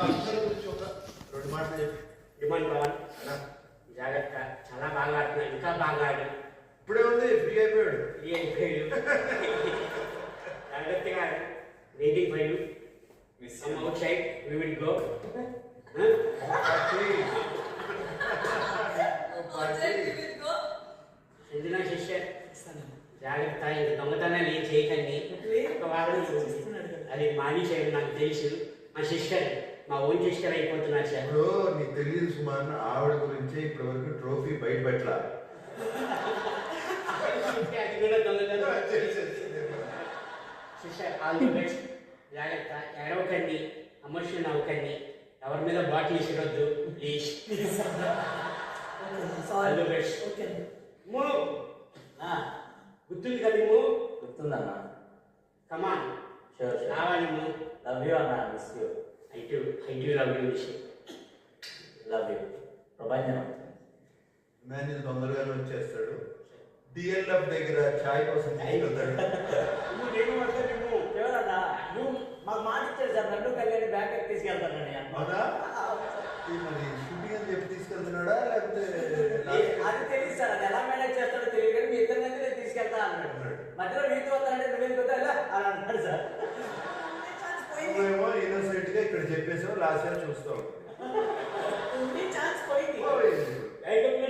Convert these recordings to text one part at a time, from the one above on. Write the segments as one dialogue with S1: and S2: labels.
S1: అందరి గురించి ఒక రెండు మాటలు చెప్పి
S2: డిమాండ్ పవన్ జాగ్రత్త, చాలా బాగా ఆడుతున్నాడు, ఇంకా బాగా ఆడు.
S1: ఇప్పుడే ఉంది, ఫ్రీ అయిపోయాడు.
S2: ఫ్రీ అయిపోయాడు. జాగ్రత్తగా waiting for you. Some outside we will go. Sanjana sister జాగ్రత్త, ఇంక దొంగతనాలు ఏం చేయకండి. ఒక వారం అది మానేసేది నాకు తెలుసు. మా సిస్టర్, మా ఓన్ సిస్టర్ అయిపోతున్నారు సార్.
S1: ఇప్పుడు నీకు తెలియదు సుమాన్, ఆవిడ గురించి ఇప్పటి వరకు ట్రోఫీ బయట పెట్టలా.
S2: అది కూడా దొంగతనం. Sister all the best. జాగ్రత్త, ఏడవకండి, ఎమోషన్ అవ్వకండి, ఎవరి మీద బాటిల్ ఇసిరొద్దు ప్లీజ్. All the best. గుర్తుంది కదా నువ్వు?
S3: గుర్తుందన్నా.
S2: Come on
S3: sure sure.
S2: రావాలి నువ్వు.
S3: లవ్ యూ అన్నా, miss you.
S2: I too love you విషయం.
S3: Love you. ప్రభంజనం.
S1: మేనేజ్ తొందరగానే వచ్చేస్తాడు. డిఎల్ఎఫ్ దగ్గర ఛాయ్ కోసం తీసుకెళ్తాడు.
S3: ఎవరన్నా నువ్వు మాకు మాట ఇచ్చారు సార్, నన్ను కళ్యాణి బ్యాక్ తీసుకెళ్తానని.
S1: అవునా? మరి షూటింగ్ అని చెప్పి తీసుకెళ్తున్నాడా లేకపోతే
S3: అది తెలియదు సార్, అది ఎలా మేనేజ్ చేస్తాడో తెలియదు, కానీ మీ ఇద్దరి దగ్గర తీసుకెళ్తా అన్నాడు. మధ్యలో నీతో వస్తానంటే నువ్వేం కొద్దా ఎలా అని అంటాడు సార్.
S1: నువ్వేమో ఇన్నోసెంట్ గా ఇక్కడ చెప్పేసావు, లాస్ట్ ఇయర్ చూస్తావు.
S3: ఛాన్స్ పోయింది.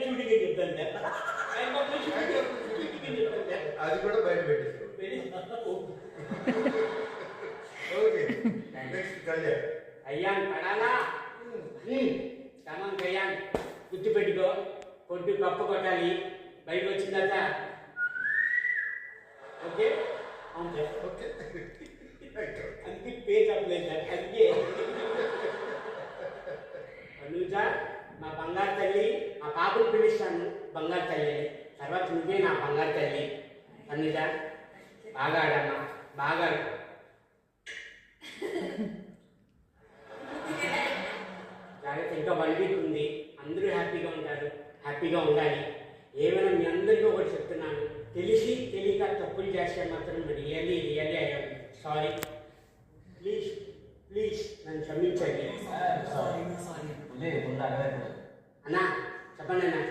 S2: షూటింగ్ చెప్తాను.
S1: అది కూడా బయట పెట్టేస్తావు. Okay, next Kalyan.
S2: అయ్యాన్ పడాలా? కమాన్ కళ్యాణ్, గుర్తు పెట్టుకో, కొట్టు కప్పు కొట్టాలి బయటకు వచ్చిన తర్వాత. ఓకే అవును సార్.
S1: ఓకే,
S2: అందుకే పేరు చెప్పలేదు సార్. అందుకే అనుజ మా బంగారు తల్లి, మా పాపను పిలుస్తాను బంగారు తల్లి అని. తర్వాత నువ్వే నా బంగారు తల్లి. అనుజ బాగా ఆడమ్మా, బాగా ఆడు. జాగ్రత్త, ఇంకా 1 వీక్ ఉంది, అందరూ హ్యాపీగా ఉంటారు, హ్యాపీగా ఉండాలి. ఏమైనా మీ అందరికీ ఒకటి చెప్తున్నాను, తెలిసి తెలియక తప్పులు చేస్తే మాత్రం really I'm sorry. Please please నన్ను క్షమించండి. అన్నా చెప్పండి అన్నా.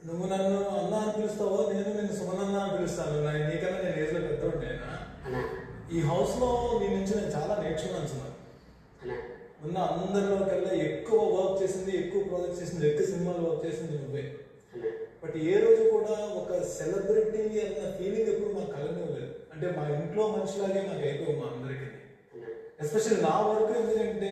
S4: నువ్వు నన్ను అన్న అని పిలుస్తావో, నేను నిన్ను సుమనన్న అని పిలుస్తాను. నీకన్నా నేను ఏజ్లో పెద్దవాడినా.
S2: అన్నా
S4: ఈ హౌస్లో నీ నుంచి నేను చాలా నేర్చుకున్నాను సుమన్.
S2: అన్నా
S4: ఉన్న అందరిలో కల్లా ఎక్కువ వర్క్ చేసింది, ఎక్కువ ప్రాజెక్ట్ చేసింది, ఎక్కువ సినిమాలు వర్క్ చేసింది నువ్వే.
S2: అన్నా
S4: బట్ ఏ రోజు కూడా ఒక సెలబ్రిటీ అన్న ఫీలింగ్ ఎప్పుడు మాకు కలగలేదు. అంటే మా ఇంట్లో మనిషిలాగే మాకు అయిపోయి మా అందరికీ. ఎస్పెషల్లీ నా వర్క్ ఎందుకంటే